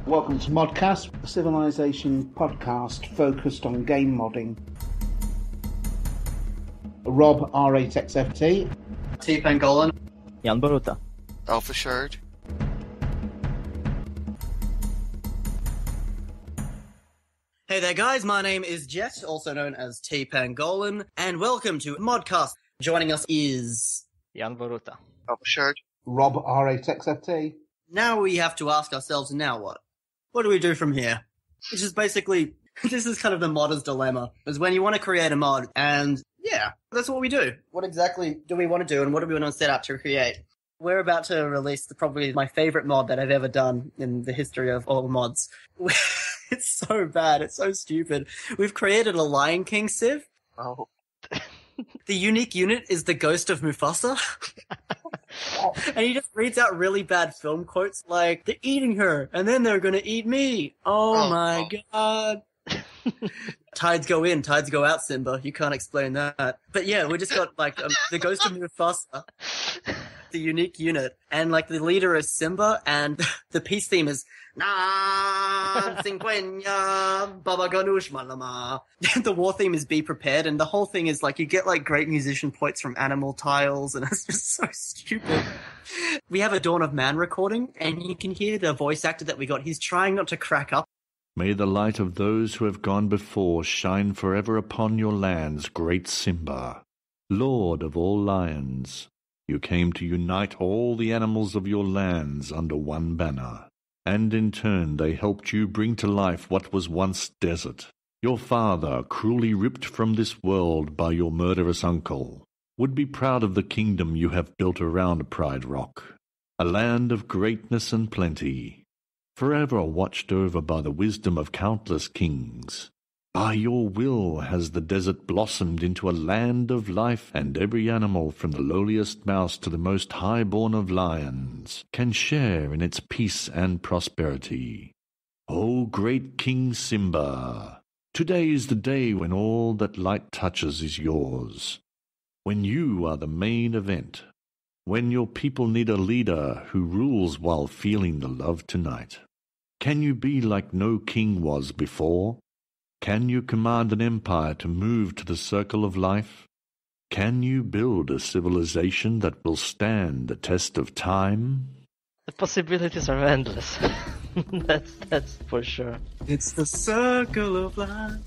Welcome to ModCast, a civilization podcast focused on game modding. Rob, R8XFT. T. Pangolin. Jan Baruta. Alpha Shard. Hey there guys, my name is Jet, also known as T. Pangolin, and welcome to ModCast. Joining us is... Jan Baruta. Alpha Shard. Rob, R8XFT. Now we have to ask ourselves, now what? What do we do from here? Which is basically, this is kind of the modder's dilemma, is when you want to create a mod, and yeah, that's what we do. What exactly do we want to do, and what do we want to set out to create? We're about to release probably my favorite mod that I've ever done in the history of all mods. It's so bad, it's so stupid. We've created a Lion King civ. Oh. The unique unit is the ghost of Mufasa. And he just reads out really bad film quotes like, they're eating her, and then they're gonna eat me. Oh my god. Tides go in, tides go out, Simba. You can't explain that. But yeah, we just got like the ghost of Mufasa, the unique unit, and like the leader is Simba, and the peace theme is Na Cinquenya Baba Ganoush Malama. The war theme is Be Prepared, and the whole thing is like you get like great musician points from animal tiles, and it's just so stupid. We have a Dawn of Man recording, and you can hear the voice actor that we got. He's trying not to crack up. May the light of those who have gone before shine forever upon your lands, great Simba, Lord of all lions. You came to unite all the animals of your lands under one banner, and in turn they helped you bring to life what was once desert. Your father, cruelly ripped from this world by your murderous uncle, would be proud of the kingdom you have built around Pride Rock, a land of greatness and plenty, forever watched over by the wisdom of countless kings. By your will has the desert blossomed into a land of life, and every animal from the lowliest mouse to the most high-born of lions can share in its peace and prosperity. O great King Simba, today is the day when all that light touches is yours, when you are the main event, when your people need a leader who rules while feeling the love tonight. Can you be like no king was before? Can you command an empire to move to the circle of life? Can you build a civilization that will stand the test of time? The possibilities are endless. That's for sure. It's the circle of life.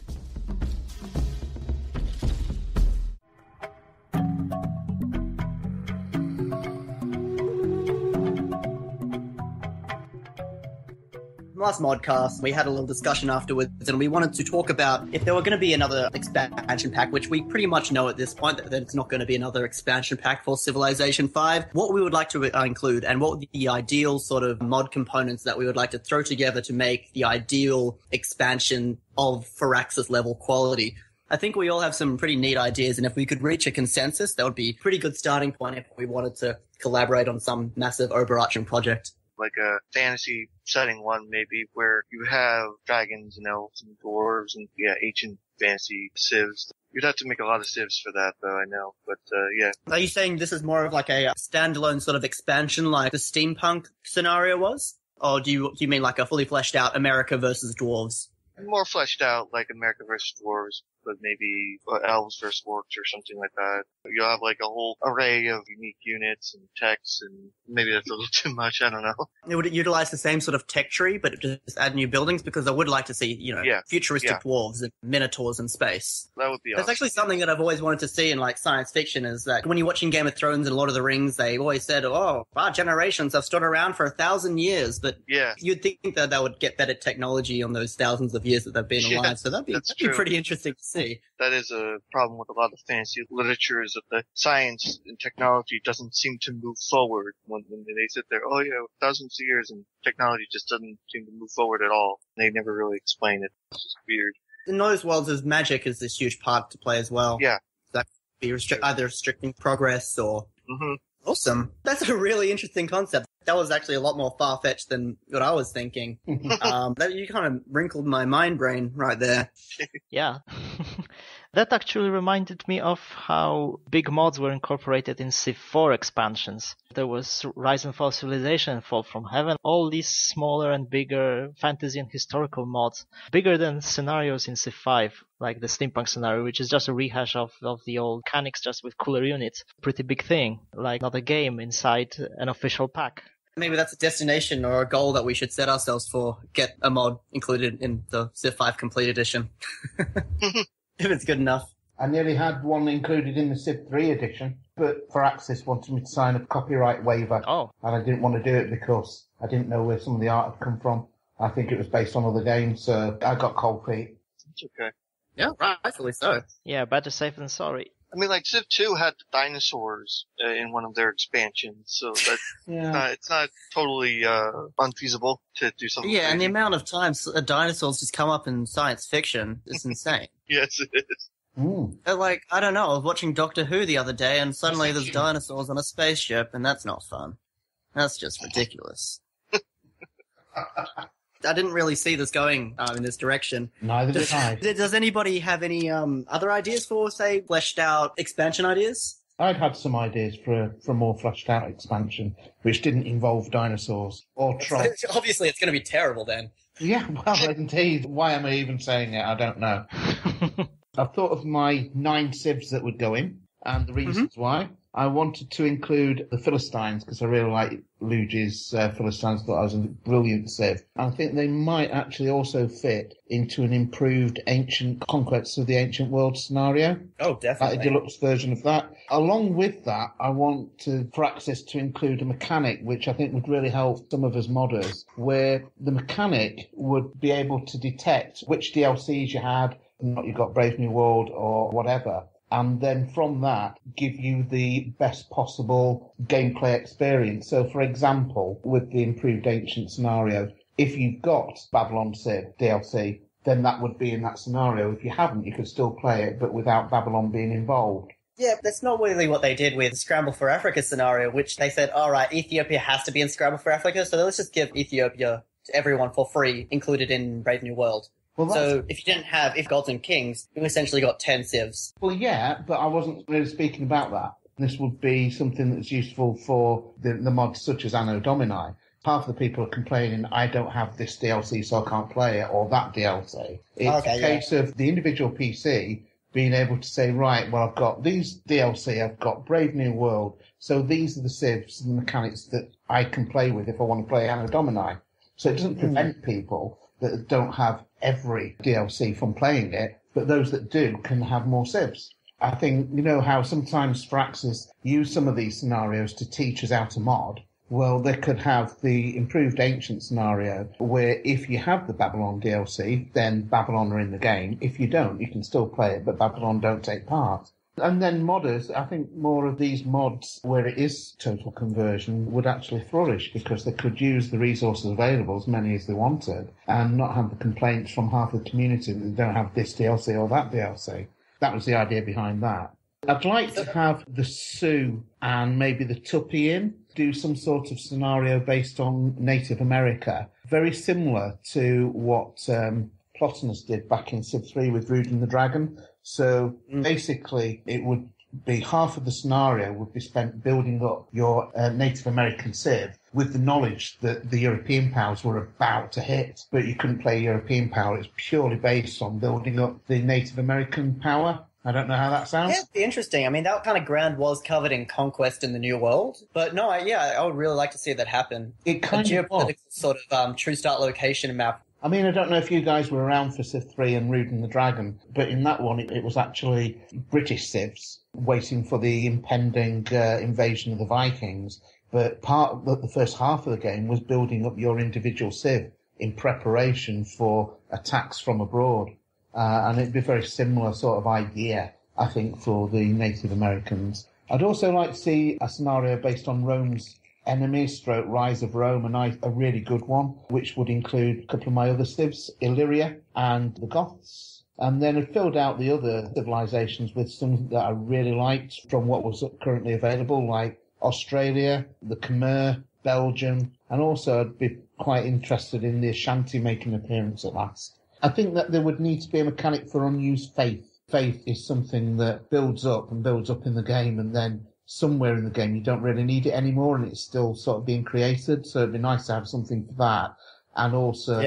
Last modcast, we had a little discussion afterwards, and we wanted to talk about if there were going to be another expansion pack, which we pretty much know at this point that it's not going to be another expansion pack for Civilization 5, what we would like to include, and what would be the ideal sort of mod components that we would like to throw together to make the ideal expansion of Firaxis level quality. I think we all have some pretty neat ideas, and if we could reach a consensus, that would be a pretty good starting point if we wanted to collaborate on some massive overarching project. Like a fantasy setting one, maybe, where you have dragons and elves and dwarves and, ancient fantasy civs. You'd have to make a lot of civs for that, though, I know. But, yeah. Are you saying this is more of like a standalone sort of expansion like the steampunk scenario was? Or do you mean like a fully fleshed out America versus dwarves? More fleshed out, like America versus dwarves, but maybe elves versus orcs or something like that. You'll have like a whole array of unique units and techs, and maybe that's a little too much, I don't know. It would utilize the same sort of tech tree, but just add new buildings, because I would like to see, futuristic dwarves and minotaurs in space. That would be awesome. That's actually something that I've always wanted to see in like science fiction, is that when you're watching Game of Thrones and Lord of the Rings, they always said, our generations have stood around for 1,000 years, but you'd think that would get better technology on those thousands of years that they've been alive, so that'd be pretty interesting to see. That is a problem with a lot of fantasy literature, is that the science and technology doesn't seem to move forward when they sit there, thousands of years, and technology just doesn't seem to move forward at all. They never really explain it. It's just weird. In those worlds, as magic is this huge part to play as well. Yeah. That could be either restricting progress or... Mm-hmm. Awesome. That's a really interesting concept. That was actually a lot more far-fetched than what I was thinking. You kind of wrinkled my mind brain right there. Yeah. That actually reminded me of how big mods were incorporated in Civ 4 expansions. There was Rise and Fall Civilization, Fall from Heaven, all these smaller and bigger fantasy and historical mods, bigger than scenarios in Civ 5, like the steampunk scenario, which is just a rehash of the old mechanics just with cooler units. Pretty big thing, like not a game inside an official pack. Maybe that's a destination or a goal that we should set ourselves for. Get a mod included in the Civ 5 Complete Edition. If it's good enough. I nearly had one included in the Civ 3 edition, but Firaxis wanted me to sign a copyright waiver. Oh. And I didn't want to do it because I didn't know where some of the art had come from. I think it was based on other games, so I got cold feet. It's okay. Yeah, rightfully so. Yeah, better safe than sorry. I mean, like, Civ 2 had the dinosaurs in one of their expansions, so that it's not totally unfeasible to do something Yeah, crazy. and the amount of times dinosaurs just come up in science fiction is insane. Yes, it is. Like, I don't know, I was watching Doctor Who the other day, and suddenly there's dinosaurs on a spaceship, and that's not fun. That's just ridiculous. I didn't really see this going in this direction. Neither did I. Does anybody have any other ideas for, say, fleshed out expansion ideas? I'd had some ideas for a more fleshed out expansion, which didn't involve dinosaurs or trolls. Obviously, it's going to be terrible then. Yeah, well, indeed. Why am I even saying it? I don't know. I've thought of my 9 civs that would go in, and the reasons why. I wanted to include the Philistines, because I really like Luigi's Philistines. I thought I was a brilliant civ. And I think they might actually also fit into an improved ancient Conquests of the Ancient World scenario. Oh, definitely. Like a deluxe version of that. Along with that, I want Firaxis to include a mechanic, which I think would really help some of us modders, where the mechanic would be able to detect which DLCs you had, not you got Brave New World or whatever, and then from that give you the best possible gameplay experience. So, for example, with the improved ancient scenario, if you've got Babylon Civ DLC, then that would be in that scenario. If you haven't, you could still play it, but without Babylon being involved. Yeah, that's not really what they did with Scramble for Africa scenario, which they said, all right, Ethiopia has to be in Scramble for Africa, so let's just give Ethiopia to everyone for free, included in Brave New World. Well, so if you didn't have Gods and Kings, you essentially got 10 civs. Well, yeah, but I wasn't really speaking about that. This would be something that's useful for the mods such as Anno Domini. Half the people are complaining, I don't have this DLC, so I can't play it, or that DLC. It's a case of the individual PC being able to say, right, well, I've got these DLC, I've got Brave New World, so these are the civs and the mechanics that I can play with if I want to play Anno Domini. So it doesn't prevent people that don't have every DLC from playing it, but those that do can have more civs. I think, you know how sometimes Firaxis use some of these scenarios to teach us how to mod? Well, they could have the improved ancient scenario where if you have the Babylon DLC, then Babylon are in the game. If you don't, you can still play it, but Babylon don't take part. And then modders, I think more of these mods where it is total conversion would actually flourish because they could use the resources available, as many as they wanted, and not have the complaints from half the community that they don't have this DLC or that DLC. That was the idea behind that. I'd like to have the Sioux and maybe the Tupi in, do some sort of scenario based on Native America, very similar to what Plotinus did back in Civ 3 with Rude and the Dragon. So basically it would be half of the scenario would be spent building up your Native American civ with the knowledge that the European powers were about to hit, but you couldn't play European power. It's purely based on building up the Native American power. I don't know how that sounds. Yeah, it'd be interesting. I mean, that kind of ground was covered in Conquest in the New World. But no, I would really like to see that happen. It kind a of geopolitical sort of true start location map. I mean, I don't know if you guys were around for Civ 3 and Rude and the Dragon, but in that one it was actually British civs waiting for the impending invasion of the Vikings. But part of the first half of the game was building up your individual civ in preparation for attacks from abroad. And it'd be a very similar sort of idea, I think, for the Native Americans. I'd also like to see a scenario based on Rome's enemies, Rise of Rome, and a really good one, which would include a couple of my other civs, Illyria and the Goths. And then I filled out the other civilizations with some that I really liked from what was currently available, like Australia, the Khmer, Belgium, and also I'd be quite interested in the Ashanti making an appearance at last. I think that there would need to be a mechanic for unused faith. faith is something that builds up and builds up in the game, and then somewhere in the game you don't really need it anymore, and it's still sort of being created. So it'd be nice to have something for that, and also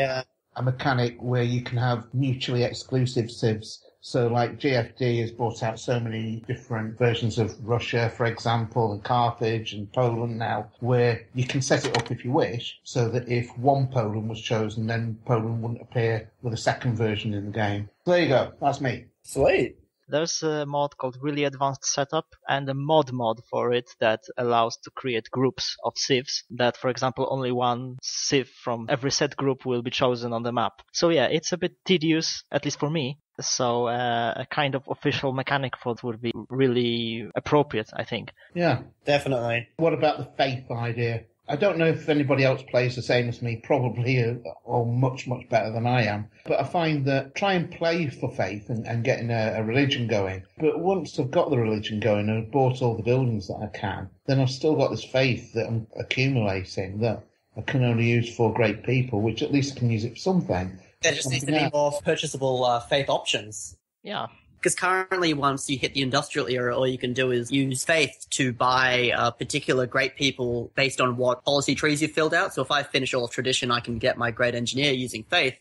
a mechanic where you can have mutually exclusive civs. So like GFD has brought out so many different versions of Russia, for example, and Carthage and Poland now, where you can set it up if you wish, so that if one Poland was chosen, then Poland wouldn't appear with a second version in the game. So there you go. That's me. Sweet. There's a mod called Really Advanced Setup and a mod for it that allows to create groups of civs that, for example, only one civ from every set group will be chosen on the map. So yeah, it's a bit tedious, at least for me. So a kind of official mechanic for it would be really appropriate, I think. Yeah, definitely. What about the faith idea? I don't know if anybody else plays the same as me, probably, or much, much better than I am. But I find that try and play for faith and getting a religion going. But once I've got the religion going and I've bought all the buildings that I can, then I've still got this faith that I'm accumulating that I can only use for great people, which at least I can use it for something. There just needs to be more purchasable faith options. Yeah. Because currently, once you hit the industrial era, all you can do is use faith to buy particular great people based on what policy trees you've filled out. So if I finish all of tradition, I can get my great engineer using faith.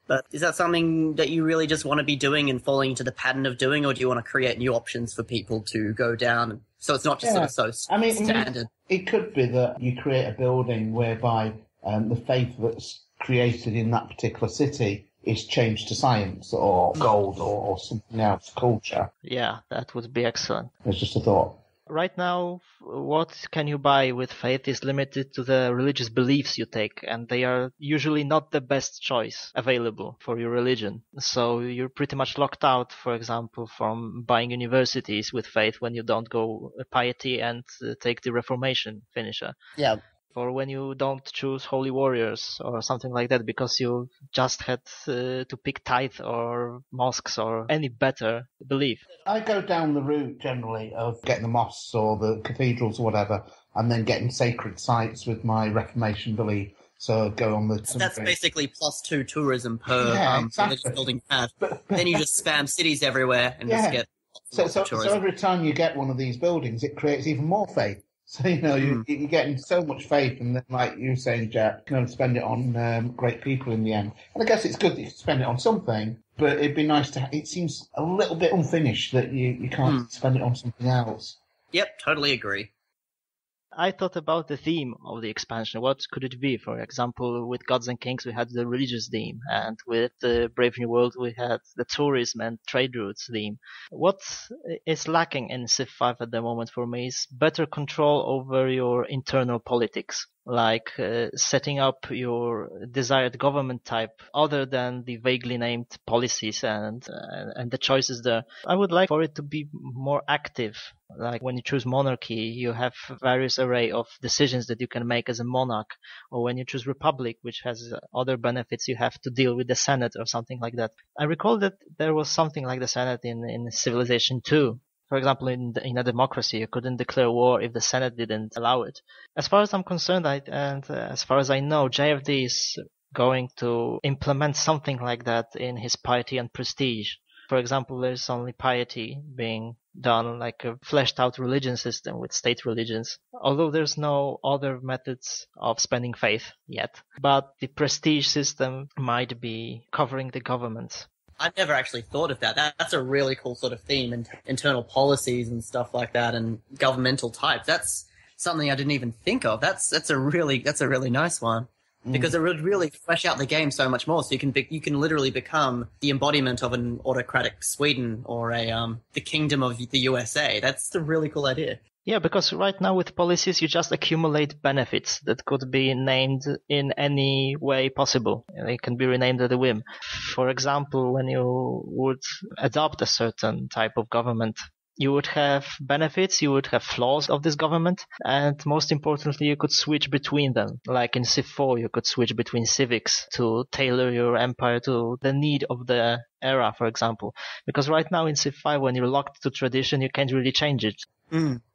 But is that something that you really just want to be doing and falling into the pattern of doing, or do you want to create new options for people to go down? So it's not just sort of standard. It could be that you create a building whereby the faith that's created in that particular city is changed to science or gold or something else, culture. Yeah, that would be excellent. It's just a thought. Right now, what can you buy with faith is limited to the religious beliefs you take, and they are usually not the best choice available for your religion. So you're pretty much locked out, for example, from buying universities with faith when you don't go piety and take the Reformation finisher. Yeah. Or when you don't choose holy warriors or something like that because you just had to pick tithe or mosques or any better belief. I go down the route generally of getting the mosques or the cathedrals or whatever, and then getting sacred sites with my Reformation belief. So go on the... That's basically +2 tourism per exactly. building pad. Then you just spam cities everywhere and just get so every time you get one of these buildings, it creates even more faith. So, you're getting so much faith, and then, like you were saying, Jack, you can only spend it on great people in the end. And I guess it's good that you can spend it on something, but it'd be nice to... It seems a little bit unfinished that you can't spend it on something else. Yep, totally agree. I thought about the theme of the expansion. What could it be? For example, with Gods and Kings, we had the religious theme, and with the Brave New World, we had the tourism and trade routes theme. What is lacking in Civ 5 at the moment for me is better control over your internal politics, like setting up your desired government type other than the vaguely named policies and the choices there. I would like for it to be more active. Like when you choose monarchy, you have various array of decisions that you can make as a monarch. Or when you choose republic, which has other benefits, you have to deal with the Senate or something like that. I recall that there was something like the Senate in Civilization 2. For example, in a democracy, you couldn't declare war if the Senate didn't allow it. As far as I'm concerned, and as far as I know, JFD is going to implement something like that in his piety and prestige. For example, there's only piety being done, like a fleshed out religion system with state religions, although there's no other methods of spending faith yet. But the prestige system might be covering the governments. I've never actually thought of that. That's a really cool sort of theme, and internal policies and stuff like that, and governmental types. That's something I didn't even think of. That's a really nice one. Because it would really flesh out the game so much more. So you can literally become the embodiment of an autocratic Sweden or the kingdom of the USA. That's a really cool idea. Yeah, because right now with policies, you just accumulate benefits that could be named in any way possible. They can be renamed at a whim. For example, when you would adopt a certain type of government, you would have benefits, you would have flaws of this government, and most importantly, you could switch between them. Like in Civ 4, you could switch between civics to tailor your empire to the need of the era, for example. Because right now in Civ 5, when you're locked to tradition, you can't really change it.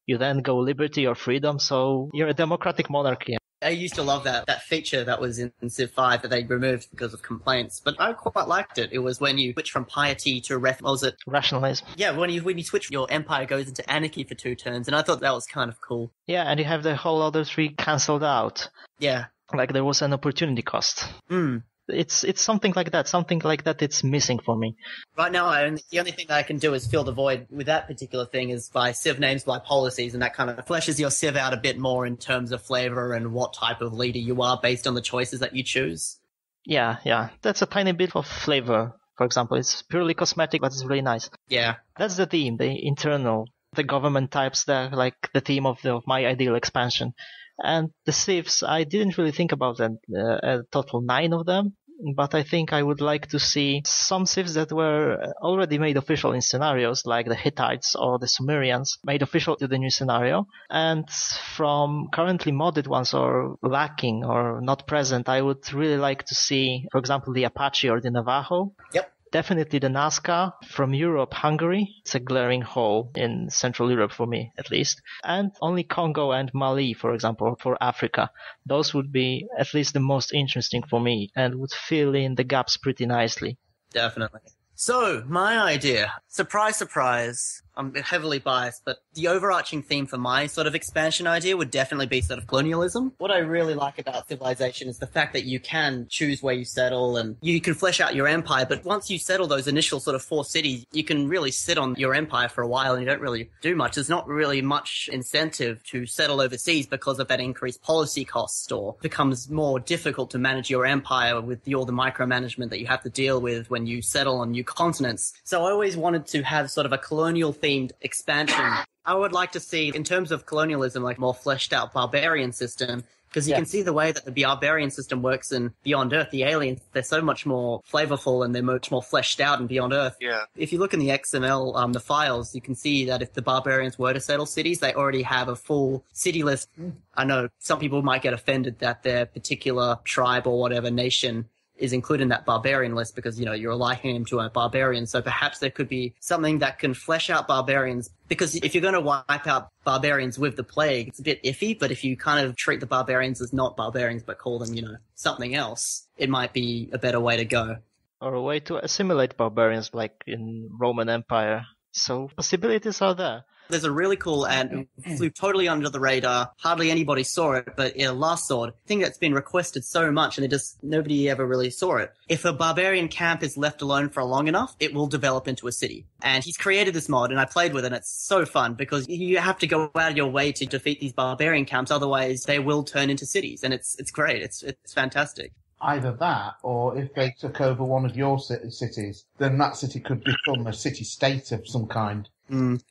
You then go liberty or freedom, so you're a democratic monarchy. I used to love that feature that was in Civ 5 that they removed because of complaints, but I quite liked it. It was when you switch from piety to what was it? Rationalism. Yeah, when you switch, your empire goes into anarchy for 2 turns, and I thought that was kind of cool. Yeah, and you have the whole other 3 cancelled out. Yeah. Like there was an opportunity cost. Mm. It's something like that it's missing for me. Right now, the only thing that I can do is fill the void with that particular thing is by Civ names, by policies, and that kind of fleshes your Civ out a bit more in terms of flavor and what type of leader you are based on the choices that you choose. Yeah. That's a tiny bit of flavor, for example. It's purely cosmetic, but it's really nice. Yeah. That's the theme, the internal, the government types, like the theme of my ideal expansion. And the civs, I didn't really think about them, a total 9 of them. But I think I would like to see some civs that were already made official in scenarios, like the Hittites or the Sumerians, made official to the new scenario. And from currently modded ones or lacking or not present, I would really like to see, for example, the Apache or the Navajo. Yep. Definitely the Nazca from Europe, Hungary. It's a glaring hole in Central Europe for me, at least. And only Congo and Mali, for example, for Africa. Those would be at least the most interesting for me and would fill in the gaps pretty nicely. Definitely. So, my idea. Surprise, surprise. I'm heavily biased, but the overarching theme for my sort of expansion idea would definitely be sort of colonialism. What I really like about Civilization is the fact that you can choose where you settle and you can flesh out your empire, but once you settle those initial sort of 4 cities, you can really sit on your empire for a while and you don't really do much. There's not really much incentive to settle overseas because of that increased policy cost, or it becomes more difficult to manage your empire with all the micromanagement that you have to deal with when you settle on new continents. So I always wanted to have sort of a colonial themed expansion. I would like to see, in terms of colonialism, like more fleshed out barbarian system, because you can see the way that the barbarian system works in Beyond Earth. The aliens, they're so much more flavorful and they're much more fleshed out in Beyond Earth. Yeah. If you look in the XML, the files, you can see that if the barbarians were to settle cities, they already have a full city list. I know some people might get offended that their particular tribe or whatever nation is included in that barbarian list because, you're likening him to a barbarian. So perhaps there could be something that can flesh out barbarians, because if you're going to wipe out barbarians with the plague, it's a bit iffy, but if you kind of treat the barbarians as not barbarians but call them, something else, it might be a better way to go. Or a way to assimilate barbarians like in Roman Empire. So possibilities are there. There's a really cool and flew totally under the radar. Hardly anybody saw it, but Last Sword, thing that's been requested so much and nobody ever really saw it. If a barbarian camp is left alone for long enough, it will develop into a city. And he's created this mod and I played with it and it's so fun because you have to go out of your way to defeat these barbarian camps. Otherwise they will turn into cities and it's great. It's fantastic. Either that, or if they took over one of your cities, then that city could become a city-state of some kind.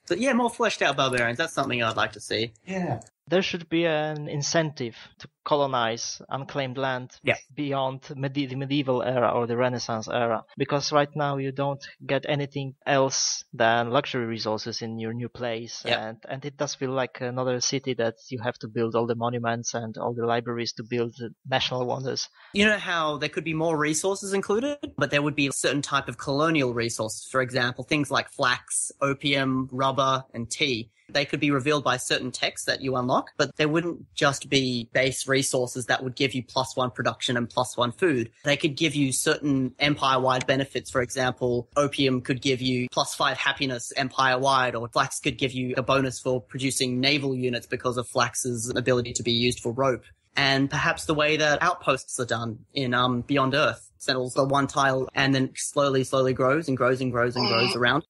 But yeah, more fleshed out barbarians. That's something I'd like to see. Yeah. There should be an incentive to colonize unclaimed land beyond the medieval era or the Renaissance era. Because right now you don't get anything else than luxury resources in your new place. Yep. And it does feel like another city that you have to build all the monuments and all the libraries to build national wonders. You know how there could be more resources included, but there would be a certain type of colonial resources. For example, things like flax, opium, rubber, and tea. They could be revealed by certain texts that you unlock, but there wouldn't just be base resources that would give you +1 production and +1 food. They could give you certain empire-wide benefits. For example, opium could give you +5 happiness empire-wide, or flax could give you a bonus for producing naval units because of flax's ability to be used for rope. And perhaps the way that outposts are done in Beyond Earth, settles the one tile and then slowly grows and grows and grows and grows around.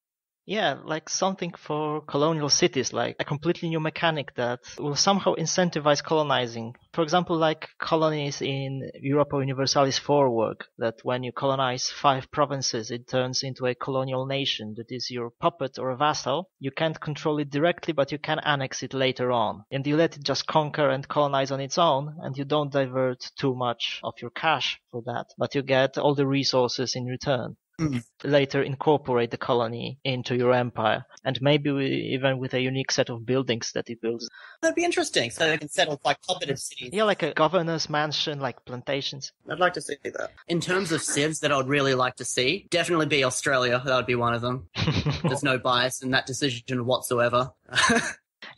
Yeah, like something for colonial cities, like a completely new mechanic that will somehow incentivize colonizing. For example, like colonies in Europa Universalis 4 work, that when you colonize 5 provinces, it turns into a colonial nation that is your puppet or a vassal. You can't control it directly, but you can annex it later on. And you let it just conquer and colonize on its own, and you don't divert too much of your cash for that, but you get all the resources in return. Later incorporate the colony into your empire, and maybe even with a unique set of buildings that it builds. That'd be interesting. So they can settle like cooperative cities. Yeah, like a governor's mansion, like plantations. I'd like to see that. In terms of civs that I'd really like to see, definitely be Australia. That would be one of them. There's no bias in that decision whatsoever.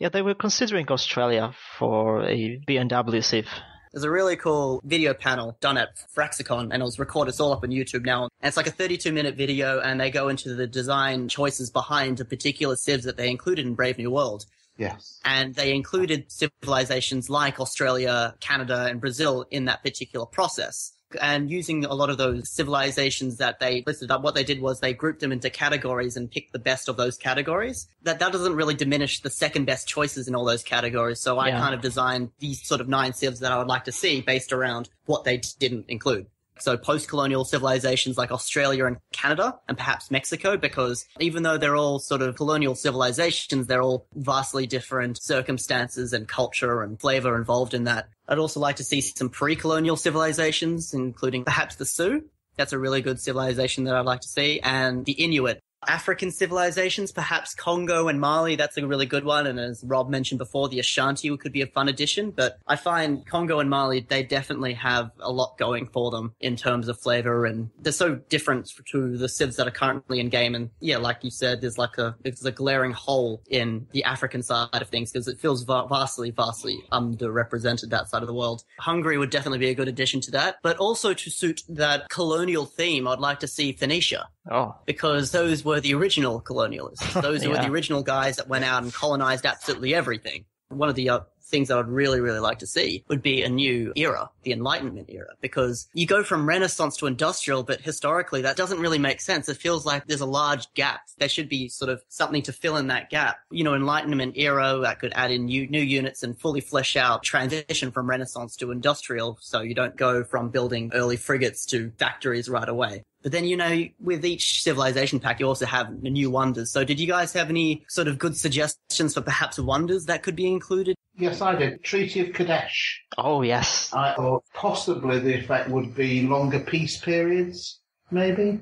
Yeah, they were considering Australia for a B&W civ. There's a really cool video panel done at Fraxicon, and it was recorded. It's all up on YouTube now. And it's like a 32-minute video, and they go into the design choices behind the particular civs that they included in Brave New World. Yes. And they included civilizations like Australia, Canada, and Brazil in that particular process. And using a lot of those civilizations that they listed up, what they did was they grouped them into categories and picked the best of those categories. That doesn't really diminish the second best choices in all those categories. So I kind of designed these sort of 9 civs that I would like to see based around what they didn't include. So post-colonial civilizations like Australia and Canada and perhaps Mexico, because even though they're all sort of colonial civilizations, they're all vastly different circumstances and culture and flavor involved in that. I'd also like to see some pre-colonial civilizations, including perhaps the Sioux. That's a really good civilization that I'd like to see. And the Inuit. African civilizations, perhaps Congo and Mali, that's a really good one. And as Rob mentioned before, the Ashanti could be a fun addition. But I find Congo and Mali, they definitely have a lot going for them in terms of flavor. And they're so different to the civs that are currently in game. And yeah, like you said, there's a glaring hole in the African side of things because it feels vastly underrepresented, that side of the world. Hungary would definitely be a good addition to that. But also to suit that colonial theme, I'd like to see Phoenicia. Oh. Because those were the original colonialists. Those were the original guys that went out and colonized absolutely everything. One of the things that I'd really, really like to see would be a new era, the Enlightenment era, because you go from Renaissance to industrial, but historically that doesn't really make sense. It feels like there's a large gap. There should be sort of something to fill in that gap. You know, Enlightenment era, that could add in new units and fully flesh out transition from Renaissance to industrial, so you don't go from building early frigates to factories right away. But then, you know, with each civilization pack, you also have new wonders. So did you guys have any sort of good suggestions for perhaps wonders that could be included? Yes, I did. Treaty of Kadesh. Oh, yes. I thought possibly the effect would be longer peace periods, maybe.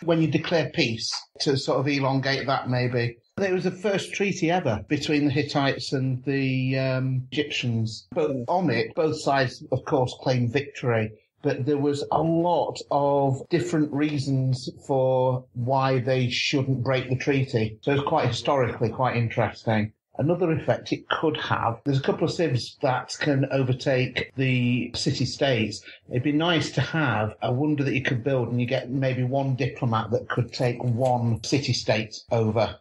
When you declare peace, to sort of elongate that, maybe. It was the first treaty ever between the Hittites and the Egyptians. But on it, both sides, of course, claimed victory. But there was a lot of different reasons for why they shouldn't break the treaty. So it's quite historically quite interesting. Another effect it could have, there's a couple of civs that can overtake the city-states. It'd be nice to have a wonder that you could build and you get maybe one diplomat that could take one city-state over.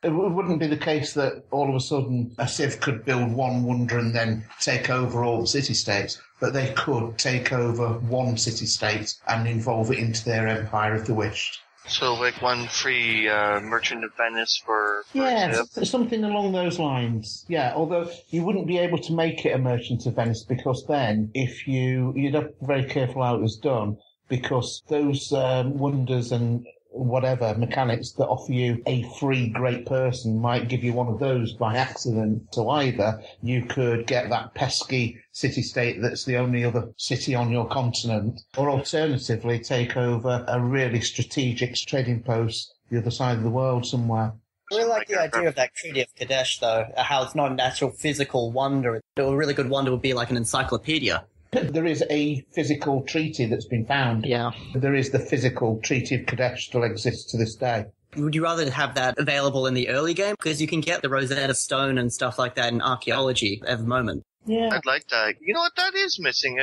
It wouldn't be the case that all of a sudden a civ could build one wonder and then take over all the city-states, but they could take over one city-state and involve it into their empire if they wished. So like one free Merchant of Venice for yes, something along those lines. Yeah, although you wouldn't be able to make it a Merchant of Venice because then if you'd have to be very careful how it was done because those wonders and whatever mechanics that offer you a free great person might give you one of those by accident. So either you could get that pesky city-state that's the only other city on your continent, or alternatively take over a really strategic trading post the other side of the world somewhere. I really like the idea of that Treaty of Kadesh, though, how it's not an actual physical wonder. A really good wonder would be like an encyclopedia. There is a physical treaty that's been found. Yeah. There is the physical Treaty of Kadesh still exists to this day. Would you rather have that available in the early game? Because you can get the Rosetta Stone and stuff like that in archaeology at the moment. Yeah. I'd like that. You know what that is missing?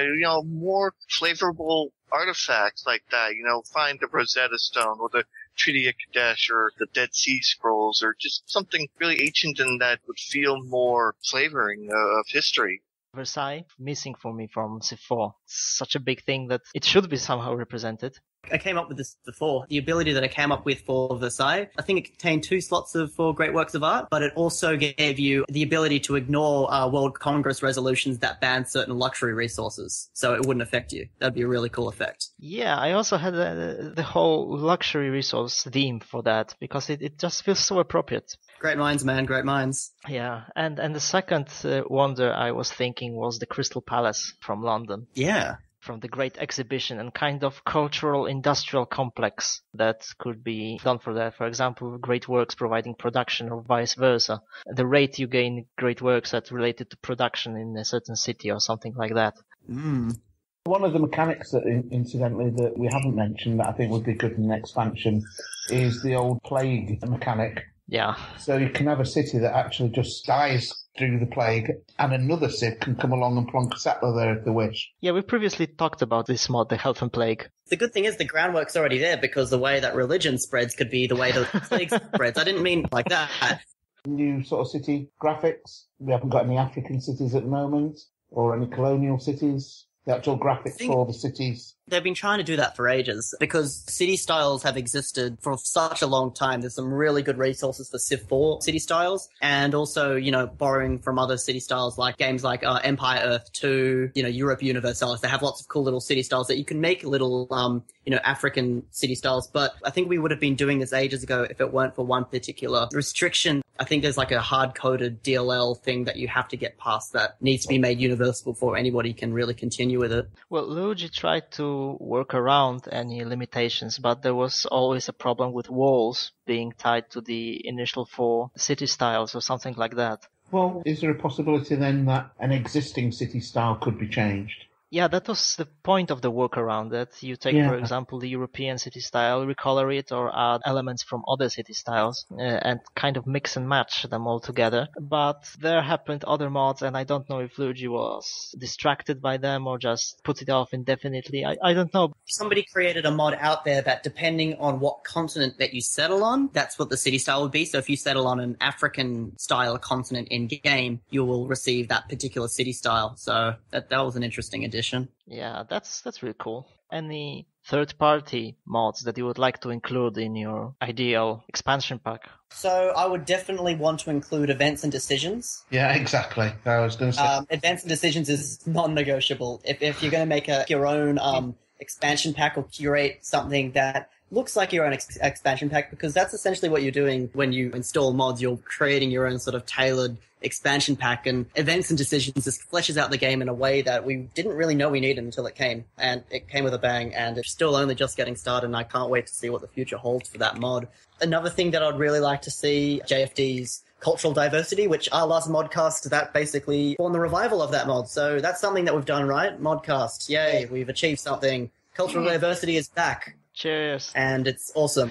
More flavorful artifacts like that. Find the Rosetta Stone or the Treaty of Kadesh or the Dead Sea Scrolls or just something really ancient and that would feel more flavoring of history. Versailles, missing for me from Civ 4. It's such a big thing that it should be somehow represented. I came up with this before. The ability that I came up with for Versailles, I think it contained 2 slots for great works of art, but it also gave you the ability to ignore World Congress resolutions that ban certain luxury resources, so it wouldn't affect you. That'd be a really cool effect. Yeah, I also had the whole luxury resource theme for that, because it just feels so appropriate. Great minds, man, great minds. Yeah, and the second wonder I was thinking was the Crystal Palace from London. Yeah. From the great exhibition and kind of cultural industrial complex that could be done for that. For example, great works providing production or vice versa. The rate you gain great works that related to production in a certain city or something like that. One of the mechanics that, incidentally, that we haven't mentioned that I think would be good in an expansion is the old plague mechanic. Yeah. So you can have a city that actually just dies through the plague, and another civ can come along and plonk a settler there if they wish. Yeah, we previously talked about this mod, the Health and Plague. The good thing is the groundwork's already there, because the way that religion spreads could be the way the plague spreads. I didn't mean like that. New sort of city graphics. We haven't got any African cities at the moment, or any colonial cities. The actual graphics for the cities. They've been trying to do that for ages, because city styles have existed for such a long time. There's some really good resources for Civ 4 city styles, and also, borrowing from other city styles like games like Empire Earth 2, Europe Universalis. They have lots of cool little city styles that you can make little, African city styles. But I think we would have been doing this ages ago if it weren't for one particular restriction. I think there's like a hard-coded DLL thing that you have to get past that needs to be made universal before anybody can really continue with it. Well, Luigi tried to work around any limitations, but there was always a problem with walls being tied to the initial 4 city styles or something like that. Well, is there a possibility then that an existing city style could be changed? Yeah, that was the point of the workaround, that you take, for example, the European city style, recolor it, or add elements from other city styles, and kind of mix and match them all together. But there happened other mods, and I don't know if Luigi was distracted by them or just put it off indefinitely. I don't know. Somebody created a mod out there that, depending on what continent that you settle on, that's what the city style would be. So if you settle on an African-style continent in-game, you will receive that particular city style. So that was an interesting addition. Yeah, that's really cool. Any third-party mods that you would like to include in your ideal expansion pack? So I would definitely want to include events and decisions. Yeah, exactly. I was going to say. Events and decisions is non-negotiable. If you're going to make your own expansion pack or curate something that looks like your own expansion pack, because that's essentially what you're doing when you install mods. You're creating your own sort of tailored expansion pack, and events and decisions just fleshes out the game in a way that we didn't really know we needed until it came, and it came with a bang, and it's still only just getting started, and I can't wait to see what the future holds for that mod. Another thing that I'd really like to see, JFD's cultural diversity, which our last modcast, that basically spawned the revival of that mod. So that's something that we've done, right? Modcast. Yay, we've achieved something. Cultural diversity is back. Cheers. And it's awesome.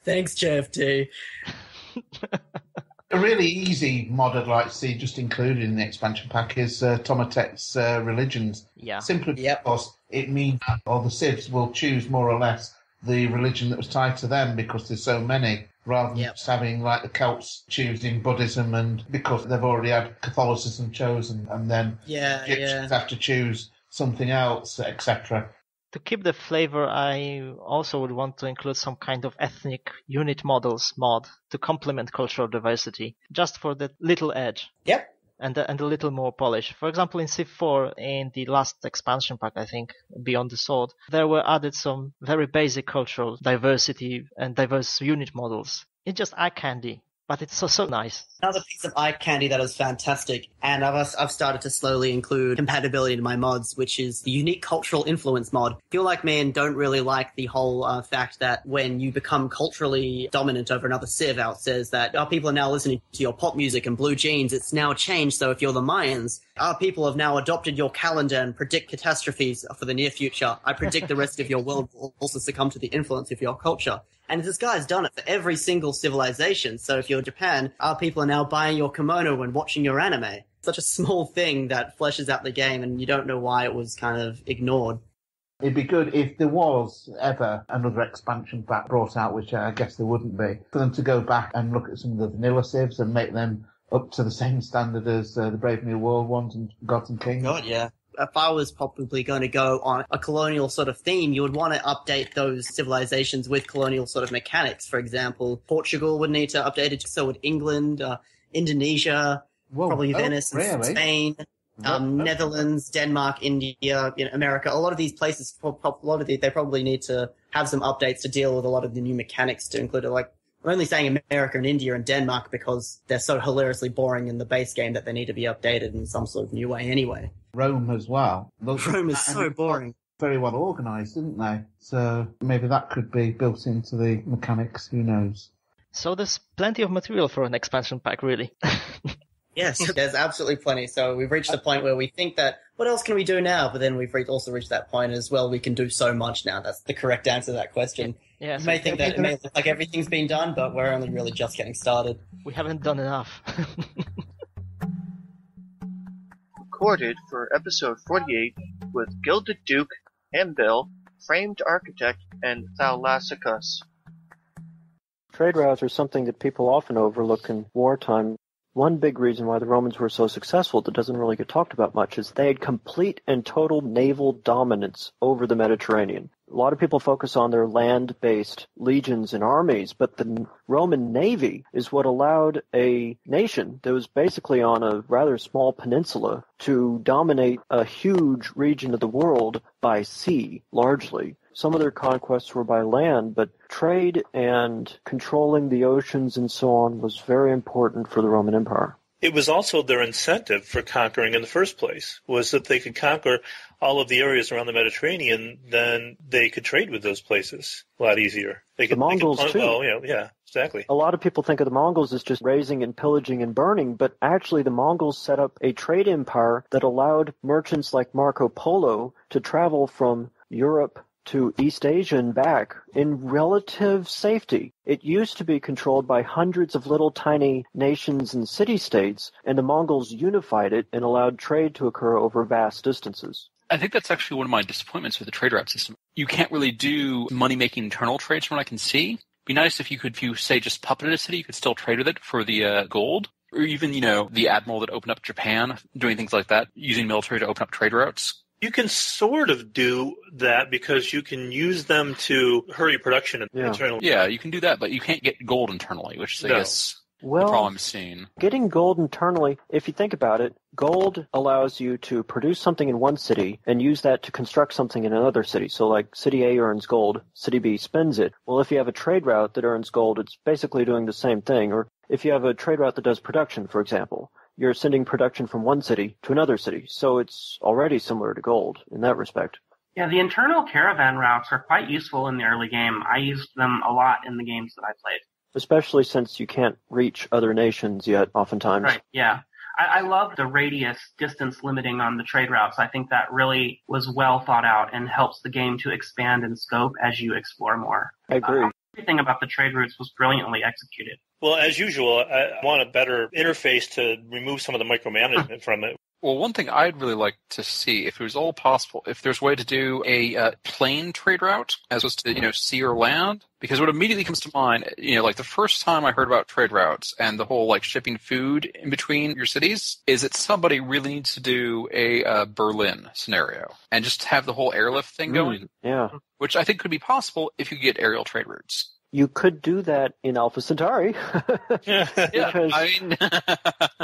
Thanks, JFD. A really easy mod I'd like to see just included in the expansion pack is Tomatek's religions. Yeah. Simply because it means all the civs will choose more or less the religion that was tied to them, because there's so many, rather than just having like the Celts choosing Buddhism, and because they've already had Catholicism chosen, and then Egyptians have to choose something else, etc. To keep the flavor, I also would want to include some kind of ethnic unit models mod to complement cultural diversity, just for the little edge. Yep. And a little more polish. For example, in Civ 4, in the last expansion pack, I think, Beyond the Sword, there were added some very basic cultural diversity and diverse unit models. It's just eye candy, but it's so nice. Another piece of eye candy that is fantastic, and I've started to slowly include compatibility to my mods, which is the unique cultural influence mod. If you're like me and don't really like the whole fact that when you become culturally dominant over another civ, it says that our people are now listening to your pop music and blue jeans, it's now changed, so if you're the Mayans, our people have now adopted your calendar and predict catastrophes for the near future. I predict the rest of your world will also succumb to the influence of your culture. And this guy's done it for every single civilization. So if you're Japan, our people are now buying your kimono and watching your anime. Such a small thing that fleshes out the game, and you don't know why it was kind of ignored. It'd be good if there was ever another expansion pack brought out, which I guess there wouldn't be, for them to go back and look at some of the vanilla civs and make them up to the same standard as the Brave New World ones and Gods and Kings. God, yeah. If I was probably going to go on a colonial sort of theme, you would want to update those civilizations with colonial sort of mechanics. For example, Portugal would need to update it, so would England, Indonesia, probably Venice, and Spain, Netherlands, Denmark, India, America. A lot of these places, they probably need to have some updates to deal with a lot of the new mechanics to include it. Like, I'm only saying America and India and Denmark because they're so hilariously boring in the base game that they need to be updated in some sort of new way anyway. Rome as well. Rome is so boring. Very well organised, didn't they? So maybe that could be built into the mechanics, who knows. So there's plenty of material for an expansion pack, really. Yes, there's absolutely plenty. So we've reached the point where we think that, what else can we do now? But then we've also reached that point as well, we can do so much now. That's the correct answer to that question. Yeah, You so may think that it may look like everything's been done, but we're only really just getting started. we haven't done enough. Recorded for episode 48 with Gilded Duke, Hembill, Framed Architect, and Thalassicus. Trade routes are something that people often overlook in wartime. One big reason why the Romans were so successful that doesn't really get talked about much is they had complete and total naval dominance over the Mediterranean. A lot of people focus on their land-based legions and armies, but the Roman navy is what allowed a nation that was basically on a rather small peninsula to dominate a huge region of the world by sea, largely. Some of their conquests were by land, but trade and controlling the oceans and so on was very important for the Roman Empire. It was also their incentive for conquering in the first place, was that they could conquer all of the areas around the Mediterranean, then they could trade with those places a lot easier. The Mongols, too. Well, yeah, exactly. A lot of people think of the Mongols as just raising and pillaging and burning, but actually the Mongols set up a trade empire that allowed merchants like Marco Polo to travel from Europe to East Asia and back in relative safety. It used to be controlled by hundreds of little tiny nations and city-states, and the Mongols unified it and allowed trade to occur over vast distances. I think that's actually one of my disappointments with the trade route system. You can't really do money-making internal trades from what I can see. It'd be nice if you say, just puppeted a city, you could still trade with it for the gold. Or even, the admiral that opened up Japan, doing things like that, using military to open up trade routes. You can sort of do that because you can use them to hurry production internally. Yeah, you can do that, but you can't get gold internally, which is, I guess, the problem I'm seeing. Getting gold internally, if you think about it, gold allows you to produce something in one city and use that to construct something in another city. So like city A earns gold, city B spends it. Well, if you have a trade route that earns gold, it's basically doing the same thing. Or if you have a trade route that does production, for example, you're sending production from one city to another city. So it's already similar to gold in that respect. Yeah, the internal caravan routes are quite useful in the early game. I used them a lot in the games that I played. Especially since you can't reach other nations yet, oftentimes. Right, yeah. I love the radius distance limiting on the trade routes. I think that really was well thought out and helps the game to expand in scope as you explore more. I agree. Everything about the trade routes was brilliantly executed. Well, as usual, I want a better interface to remove some of the micromanagement from it. Well, one thing I'd really like to see, if it was all possible, if there's a way to do a plane trade route as opposed to, sea or land, because what immediately comes to mind, like the first time I heard about trade routes and the whole shipping food in between your cities, is that somebody really needs to do a Berlin scenario and just have the whole airlift thing going. Yeah. Which I think could be possible if you get aerial trade routes. You could do that in Alpha Centauri because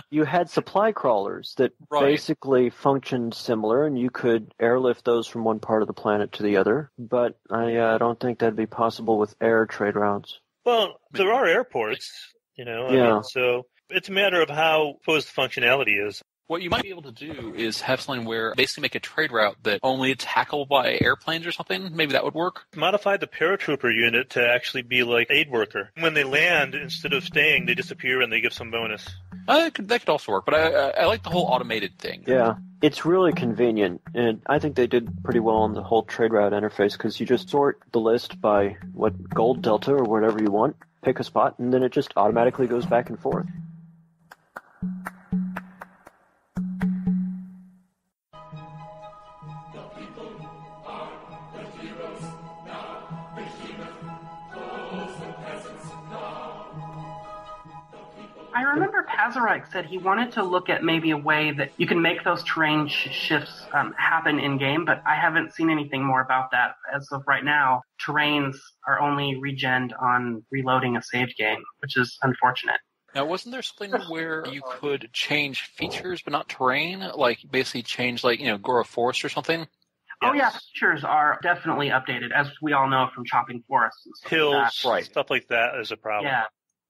you had supply crawlers that basically functioned similar, and you could airlift those from one part of the planet to the other. But I don't think that'd be possible with air trade routes. Well, there are airports, so it's a matter of how supposed the functionality is. What you might be able to do is have something where basically make a trade route that only is tackleable by airplanes or something. Maybe that would work. Modify the paratrooper unit to actually be like aid worker. When they land, instead of staying, they disappear and they give some bonus. That could also work, but I like the whole automated thing. Yeah, it's really convenient, and I think they did pretty well on the whole trade route interface because you just sort the list by what gold delta or whatever you want, pick a spot, and then it just automatically goes back and forth. I remember Pazarike said he wanted to look at maybe a way that you can make those terrain shifts happen in-game, but I haven't seen anything more about that. As of right now, terrains are only regened on reloading a save game, which is unfortunate. Now, wasn't there something where you could change features but not terrain? Like, basically change, grow a forest or something? Oh, yeah, features are definitely updated, as we all know from chopping forests and stuff hills, like that. Stuff like that is a problem.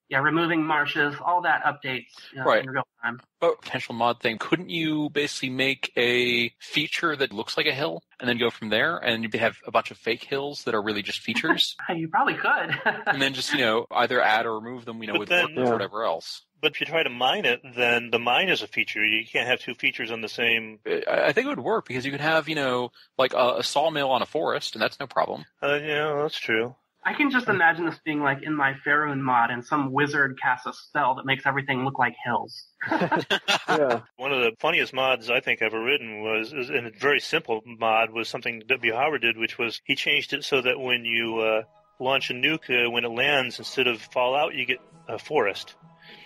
Yeah, removing marshes, all that updates in real time. But potential mod thing, couldn't you basically make a feature that looks like a hill and then go from there and you have a bunch of fake hills that are really just features? You probably could. And then just, either add or remove them, with workers or whatever else. But if you try to mine it, then the mine is a feature. You can't have two features on the same... I think it would work because you could have, a sawmill on a forest, and that's no problem. That's true. I can just imagine this being like in my Faerun mod, and some wizard casts a spell that makes everything look like hills. Yeah. One of the funniest mods I think ever written was, and a very simple mod, was something W. Howard did, which was he changed it so that when you launch a nuke, when it lands, instead of fallout, you get a forest.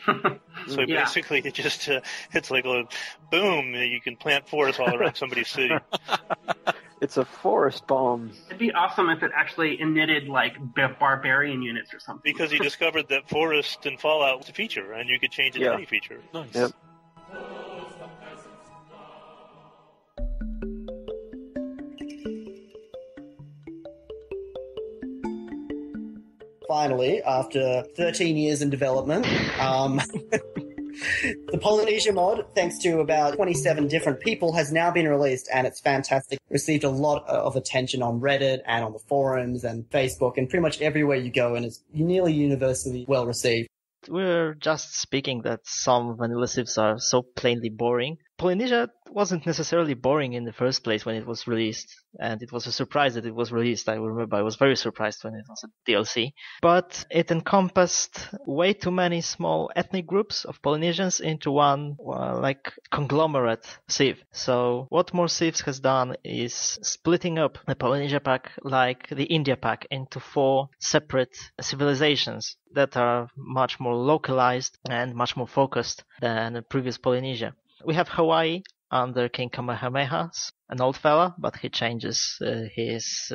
So Yeah. basically, it just it's like a boom. You can plant forests all around somebody's city. It's a forest bomb. It'd be awesome if it actually emitted like barbarian units or something. Because he discovered that forest and fallout was a feature, and you could change it to any feature. Nice. Yep. Finally, after 13 years in development, the Polynesia mod, thanks to about 27 different people, has now been released, and it's fantastic. Received a lot of attention on Reddit and on the forums and Facebook and pretty much everywhere you go, and it's nearly universally well received. We're just speaking that some vanilla civs are so plainly boring. Polynesia wasn't necessarily boring in the first place when it was released, and it was a surprise that it was released. I remember I was very surprised when it was a DLC. But it encompassed way too many small ethnic groups of Polynesians into one, like, conglomerate civ. So what More Civs has done is splitting up the Polynesia pack like the India pack into 4 separate civilizations that are much more localized and much more focused than the previous Polynesia. We have Hawaii under King Kamehameha, an old fella, but he changes his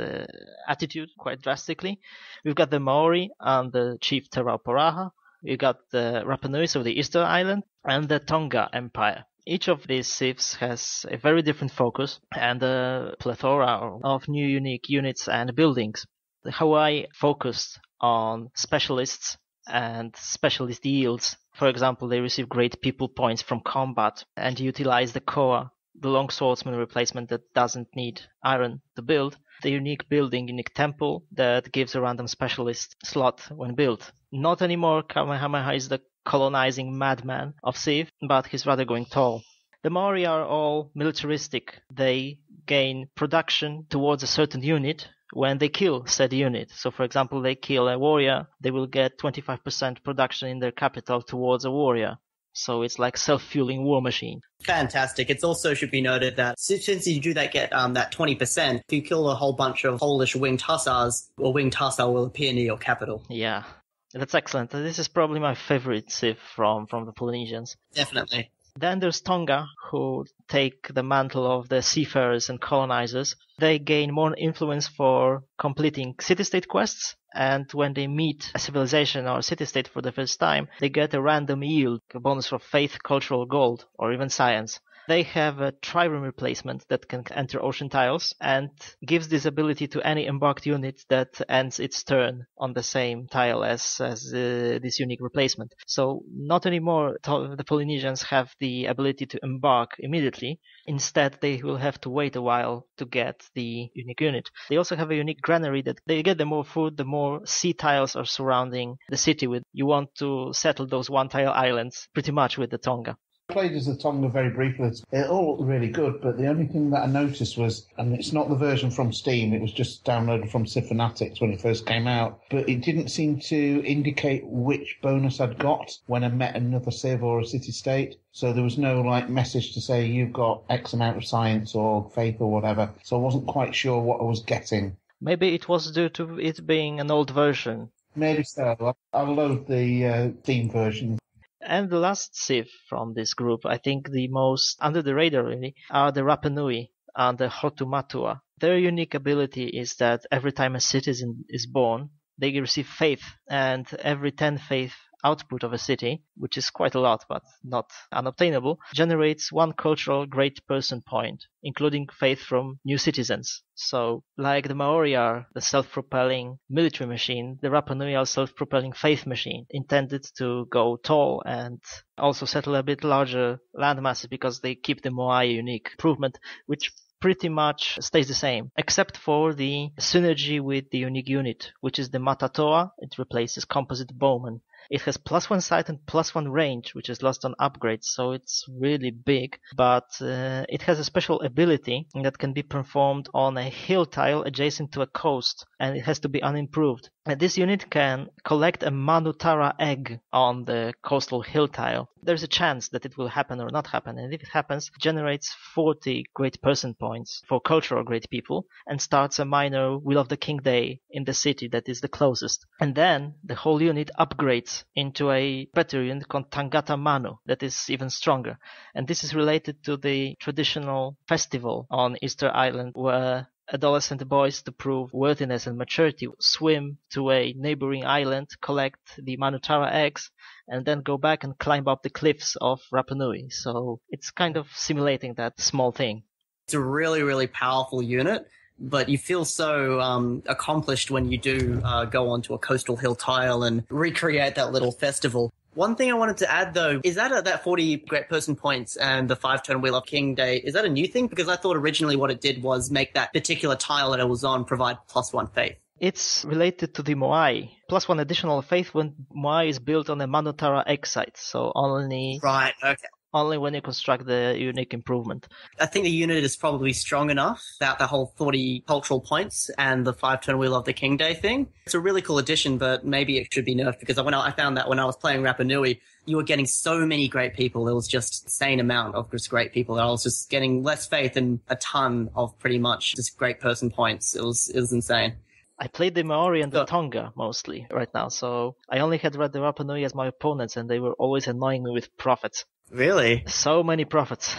attitude quite drastically. We've got the Maori under Chief Te Rauparaha. We've got the Rapa Nuis of the Easter Island and the Tonga Empire. Each of these civs has a very different focus and a plethora of new unique units and buildings. The Hawaii focused on specialists and specialist yields. For example, they receive great people points from combat and utilize the koa, the long swordsman replacement that doesn't need iron to build, the unique building, unique temple that gives a random specialist slot when built. Not anymore Kamehameha is the colonizing madman of Civ, but he's rather going tall. The Maori are all militaristic. They gain production towards a certain unit when they kill said unit. So for example, they kill a warrior, they will get 25% production in their capital towards a warrior. So it's like self-fueling war machine. Fantastic. It also should be noted that since you do that get that 20%, if you kill a whole bunch of Polish winged hussars, a winged hussar will appear near your capital. Yeah, that's excellent. This is probably my favorite civ from the Polynesians. Definitely. Then there's Tonga, who take the mantle of the seafarers and colonizers. They gain more influence for completing city-state quests, and when they meet a civilization or city-state for the first time, they get a random yield, a bonus for faith, cultural gold, or even science. They have a trireme replacement that can enter ocean tiles and gives this ability to any embarked unit that ends its turn on the same tile as this unique replacement. So not anymore the Polynesians have the ability to embark immediately. Instead, they will have to wait a while to get the unique unit. They also have a unique granary that they get the more food, the more sea tiles are surrounding the city with. You want to settle those one-tile islands pretty much with the Tonga. I played as a Tonga very briefly. It all looked really good, but the only thing that I noticed was, and it's not the version from Steam, it was just downloaded from Civ Fanatics when it first came out, but it didn't seem to indicate which bonus I'd got when I met another Civ or a city-state. So there was no message to say you've got X amount of science or faith or whatever. So I wasn't quite sure what I was getting. Maybe it was due to it being an old version. Maybe so. I'll load the Steam version. And the last civ from this group, I think the most under the radar really, are the Rapa Nui and the Hotumatua. Their unique ability is that every time a citizen is born, they receive faith, and every 10 faith output of a city, which is quite a lot but not unobtainable, generates 1 cultural great person point, including faith from new citizens. So, like the Maori are the self-propelling military machine, the Rapa Nui are self-propelling faith machine, intended to go tall and also settle a bit larger land masses because they keep the Moai unique improvement, which pretty much stays the same, except for the synergy with the unique unit, which is the Matatoa. It replaces composite bowman. It has +1 sight and +1 range, which is lost on upgrades, so it's really big. But it has a special ability that can be performed on a hill tile adjacent to a coast, and it has to be unimproved. And this unit can collect a Manutara egg on the coastal hill tile. There's a chance that it will happen or not happen, and if it happens, it generates 40 great person points for cultural great people and starts a minor Will of the King Day in the city that is the closest. And then the whole unit upgrades into a better unit called Tangata Manu that is even stronger. And this is related to the traditional festival on Easter Island where adolescent boys, to prove worthiness and maturity, swim to a neighboring island, collect the Manutara eggs, and then go back and climb up the cliffs of Rapa Nui. So it's kind of simulating that small thing. It's a really, really powerful unit, but you feel so accomplished when you do go onto a coastal hill tile and recreate that little festival. One thing I wanted to add, though, is that 40 great person points and the 5-turn Wheel of King Day, is that a new thing? Because I thought originally what it did was make that particular tile that it was on provide +1 faith. It's related to the Moai. +1 additional faith when Moai is built on a Manutara egg site. So only... Right, okay. Only when you construct the unique improvement. I think the unit is probably strong enough about the whole 40 cultural points and the 5-turn Wheel of the King Day thing. It's a really cool addition, but maybe it should be nerfed because I found that when I was playing Rapa Nui, you were getting so many great people. It was just an insane amount of just great people. I was just getting less faith and a ton of pretty much just great person points. It was insane. I played the Maori and the Tonga mostly right now, so I only had the Rapa Nui as my opponents, and they were always annoying me with prophets. Really? So many prophets.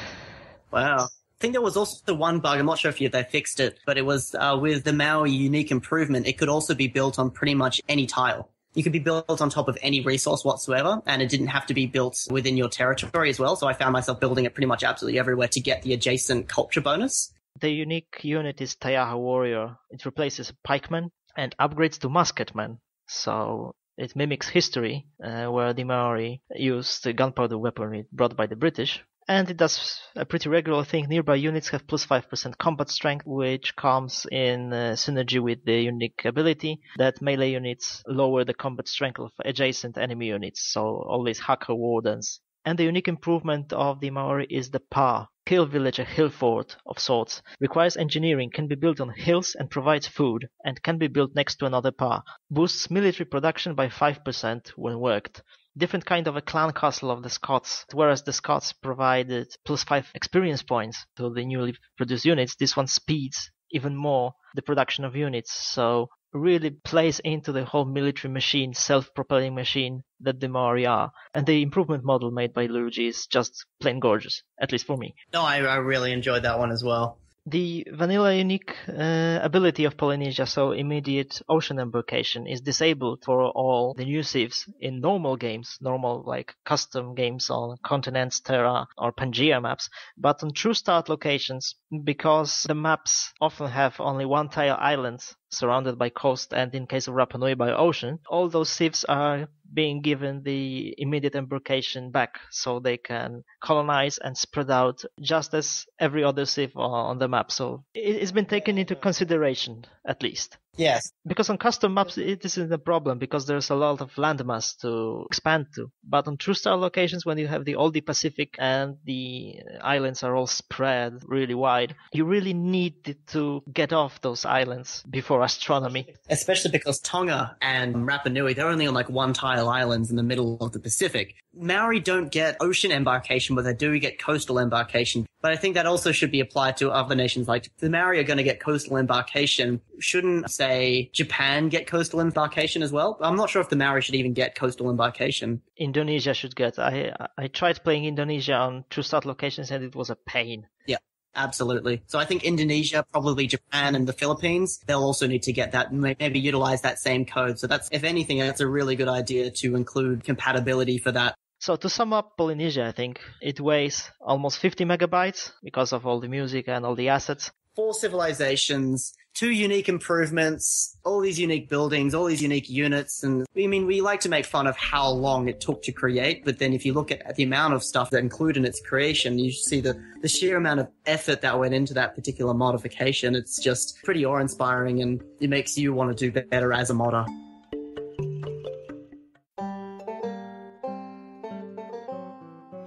Wow. I think there was also one bug, I'm not sure if they fixed it, but it was with the Maui unique improvement, it could also be built on pretty much any tile. You could be built on top of any resource whatsoever, and it didn't have to be built within your territory as well, so I found myself building it pretty much absolutely everywhere to get the adjacent culture bonus. The unique unit is Taiaha Warrior. It replaces Pikeman and upgrades to Musketman. So it mimics history, where the Maori used gunpowder weaponry brought by the British. And it does a pretty regular thing. Nearby units have +5% combat strength, which comes in synergy with the unique ability that melee units lower the combat strength of adjacent enemy units. So all these Hacker Wardens. And the unique improvement of the Maori is the Pa. Hill village, a hill fort of sorts, requires engineering, can be built on hills and provides food, and can be built next to another Pa. Boosts military production by 5% when worked. Different kind of a clan castle of the Scots. Whereas the Scots provided +5 experience points to the newly produced units, this one speeds even more the production of units. So really plays into the whole military machine, self-propelling machine that the Maori are. And the improvement model made by Luigi is just plain gorgeous, at least for me. No, I really enjoyed that one as well. The vanilla unique ability of Polynesia, so immediate ocean embarkation, is disabled for all the new civs in normal games, normal like custom games on continents, Terra or Pangaea maps, but on true start locations, because the maps often have only one tile islands surrounded by coast, and in case of Rapa Nui by ocean, all those civs are being given the immediate embarkation back so they can colonize and spread out just as every other civ on the map. So it's been taken into consideration, at least. Yes. Because on custom maps, it isn't a problem because there's a lot of landmass to expand to. But on true star locations, when you have all the Pacific and the islands are all spread really wide, you really need to get off those islands before astronomy. Especially because Tonga and Rapa Nui, they're only on like one tile islands in the middle of the Pacific. Maori don't get ocean embarkation, but they do get coastal embarkation. But I think that also should be applied to other nations. Like, if the Maori are going to get coastal embarkation, shouldn't, say, Japan get coastal embarkation as well? I'm not sure if the Maori should even get coastal embarkation. Indonesia should get. I tried playing Indonesia on true start locations and it was a pain. Yeah. Absolutely. So I think Indonesia, probably Japan and the Philippines, they'll also need to get that, maybe utilize that same code. So that's, if anything, that's a really good idea to include compatibility for that. So to sum up Polynesia, I think it weighs almost 50 megabytes because of all the music and all the assets. 4 civilizations, 2 unique improvements, all these unique buildings, all these unique units. And I mean, we like to make fun of how long it took to create, but then if you look at the amount of stuff that included in its creation, you see the sheer amount of effort that went into that particular modification. It's just pretty awe-inspiring, and it makes you want to do better as a modder.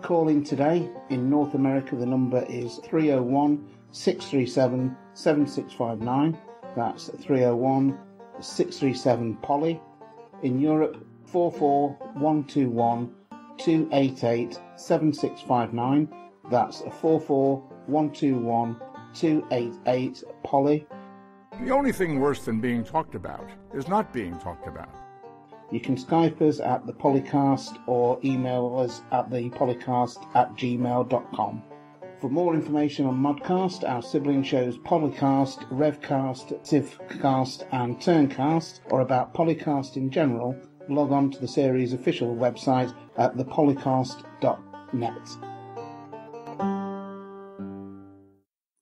Calling today in North America, the number is 301-637-7659. That's 637-POLY. In Europe, 44121-288-7659. That's 44121-288-POLY. The only thing worse than being talked about is not being talked about. You can Skype us at the Polycast or email us at thepolycast@gmail.com. For more information on ModCast, our sibling shows Polycast, Revcast, Civcast and Turncast, or about Polycast in general, log on to the series' official website at thepolycast.net.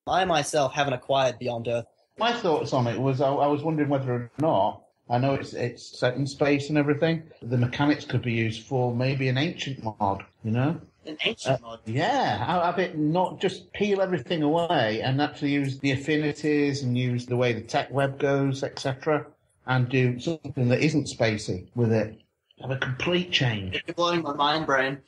I myself haven't acquired Beyond Earth. My thoughts on it was I was wondering whether or not, I know it's set in space and everything, the mechanics could be used for maybe an ancient mod, you know? An ancient mod? Yeah, have it not just peel everything away and actually use the affinities and use the way the tech web goes, etc., and do something that isn't spacey with it. Have a complete change. You're blowing my mind, brain.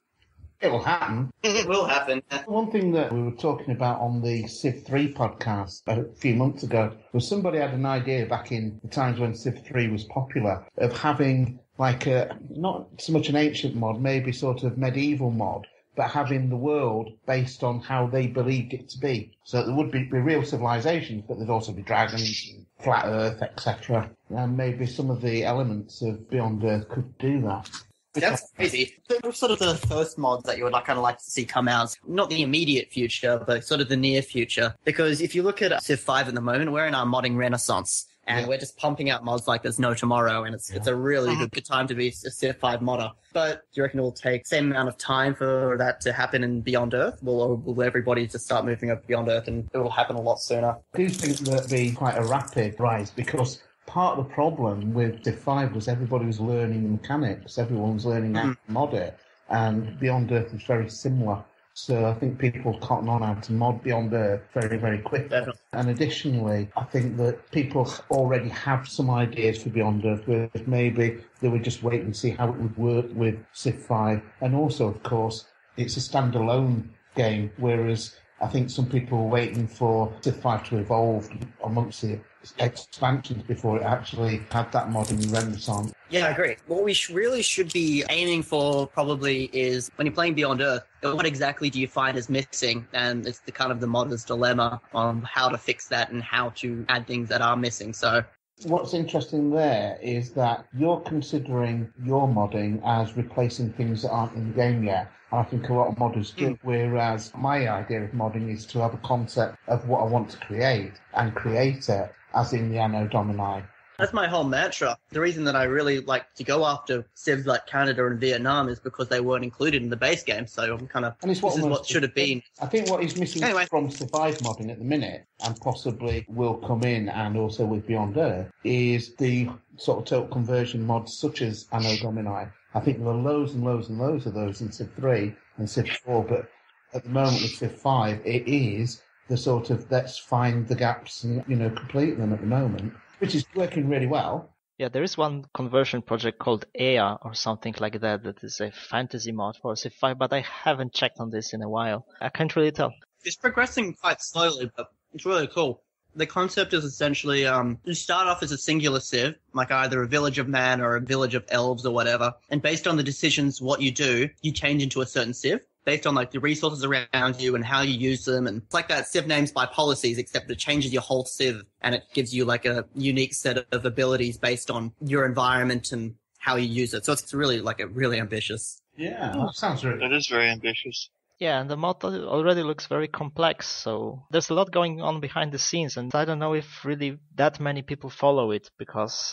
It will happen. It will happen. One thing that we were talking about on the Civ 3 podcast a few months ago was somebody had an idea back in the times when Civ 3 was popular of having like a, not so much an ancient mod, maybe sort of medieval mod, but having the world based on how they believed it to be. So there would be real civilizations, but there'd also be dragons, and flat Earth, etc. And maybe some of the elements of Beyond Earth could do that. That's crazy. They're sort of the first mods that you would kind of like to see come out. Not the immediate future, but sort of the near future. Because if you look at Civ 5 at the moment, we're in our modding renaissance. And we're just pumping out mods like there's no tomorrow. And it's a really good time to be a Civ 5 modder. But do you reckon it will take the same amount of time for that to happen in Beyond Earth? Will everybody just start moving up Beyond Earth and it will happen a lot sooner? I do think that'd be quite a rapid rise because part of the problem with Civ 5 was everybody was learning the mechanics, everyone was learning how to mod it, and Beyond Earth is very similar. So I think people cotton on how to mod Beyond Earth very, very quickly. Definitely. And additionally, I think that people already have some ideas for Beyond Earth, where maybe they would just wait and see how it would work with Civ 5. And also, of course, it's a standalone game, whereas I think some people were waiting for Civ 5 to evolve amongst the expansions before it actually had that modern renaissance. Yeah, I agree. What we really should be aiming for probably is when you're playing Beyond Earth, what exactly do you find is missing? And it's the kind of the modder's dilemma on how to fix that and how to add things that are missing. So what's interesting there is that you're considering your modding as replacing things that aren't in the game yet. And I think a lot of modders do, whereas my idea of modding is to have a concept of what I want to create and create it, as in the Anno Domini. That's my whole mantra. The reason that I really like to go after civs like Canada and Vietnam is because they weren't included in the base game, so I'm kind of, and it's this is what should have been. I think what is missing from Survive modding at the minute, and possibly will come in, and also with Beyond Earth, is the sort of total conversion mods such as Anno Domini. I think there are loads and loads and loads of those in Civ 3 and Civ 4, but at the moment with Civ 5, it is the sort of let's find the gaps and, complete them at the moment, which is working really well. Yeah, there is one conversion project called Ea or something like that is a fantasy mod for Civ 5, but I haven't checked on this in a while. I can't really tell. It's progressing quite slowly, but it's really cool. The concept is essentially you start off as a singular civ, like either a village of man or a village of elves or whatever, and based on the decisions what you do, you change into a certain civ, based on like the resources around you and how you use them. And it's like that civ names by policies, except it changes your whole civ and it gives you like a unique set of abilities based on your environment and how you use it. So it's really really ambitious. Yeah, that sounds really. That is very ambitious. Yeah, and the mod already looks very complex, so there's a lot going on behind the scenes, and I don't know if really that many people follow it, because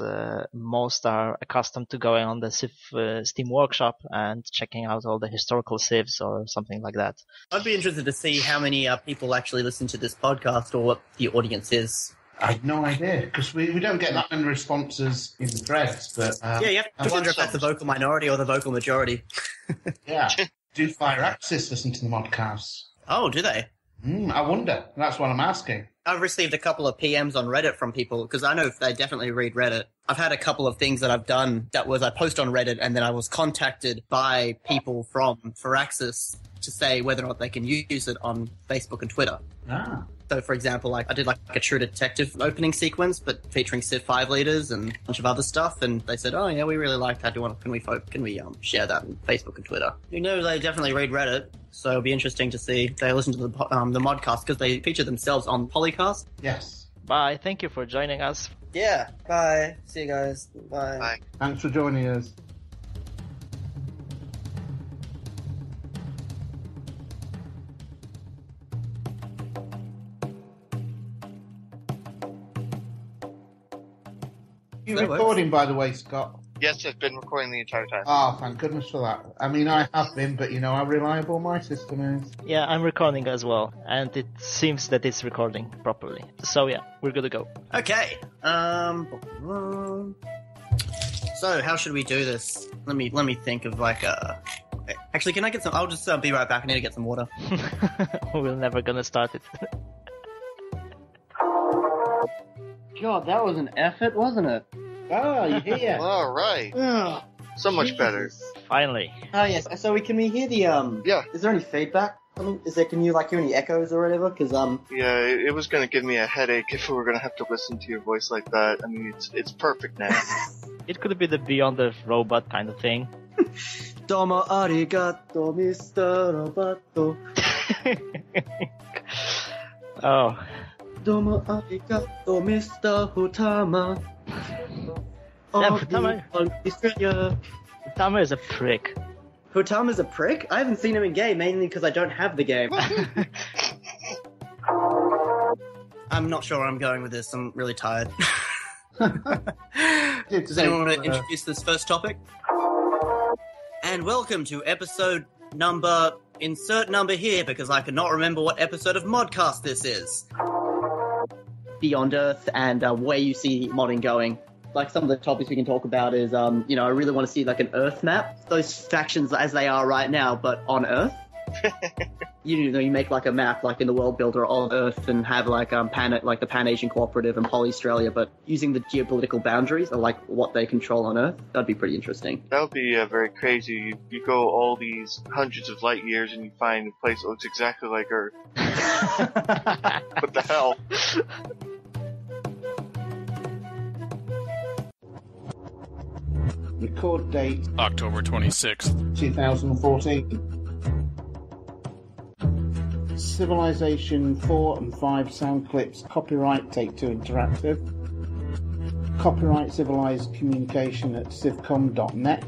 most are accustomed to going on the Civ Steam Workshop and checking out all the historical civs or something like that. I'd be interested to see how many people actually listen to this podcast or what the audience is. I have no idea, because we don't get that many responses in the threads, but... yeah, you have to wonder if that's the vocal minority or the vocal majority. Yeah. Do Fire Axis listen to the ModCasts? Oh, do they? I wonder. That's what I'm asking. I've received a couple of PMs on Reddit from people, because I know they definitely read Reddit. I've had a couple of things that I've done that was I post on Reddit, and then I was contacted by people from Firaxis to say whether or not they can use it on Facebook and Twitter. Ah. So, for example, like I did like a True Detective opening sequence, but featuring Civ 5 leaders and a bunch of other stuff, and they said, "Oh yeah, we really like that. Can we share that on Facebook and Twitter?" You know, they definitely read Reddit, so it'll be interesting to see if they listen to the ModCast because they feature themselves on Polycast. Yes. Bye. Thank you for joining us. Yeah. Bye. See you guys. Bye. Bye. Thanks for joining us. You recording, by the way, Scott? Yes, I've been recording the entire time. Oh, thank goodness for that. I mean, I have been, but you know how reliable my system is. Yeah, I'm recording as well, and it seems that it's recording properly. So yeah, we're good to go. Okay. So how should we do this? Let me think of like a. Actually, can I get some? I'll just be right back. I need to get some water. We're never gonna start it. God, that was an effort, wasn't it? Oh, you're here. All right. So much better. Finally. Oh yes. So can we hear the Yeah. Is there any feedback? I mean, can you hear any echoes or whatever? Because Yeah, it was gonna give me a headache if we were gonna have to listen to your voice like that. I mean, it's perfect now. It could be the Beyond the Robot kind of thing. Domo arigato, Mr. Roboto. Oh. Domo arigato, Mr. Hutama. Yeah, Hutama is a prick. Hutama's a prick? I haven't seen him in game, mainly because I don't have the game. I'm not sure where I'm going with this. I'm really tired. Does anyone want to introduce this first topic? And welcome to episode number... Insert number here, because I cannot remember what episode of ModCast this is. Beyond Earth and where you see modding going. Like some of the topics we can talk about is, I really want to see like an Earth map. Those factions as they are right now, but on Earth. You make like a map like in the World Builder on Earth and have like the Pan-Asian Cooperative and Poly-Australia, but using the geopolitical boundaries of like what they control on Earth. That'd be pretty interesting. That would be very crazy. You go all these hundreds of light years and you find a place that looks exactly like Earth. What the hell? Record date October 26th, 2014. Civilization 4 and 5 sound clips. Copyright Take-Two Interactive. Copyright Civilized Communication at civcom.net.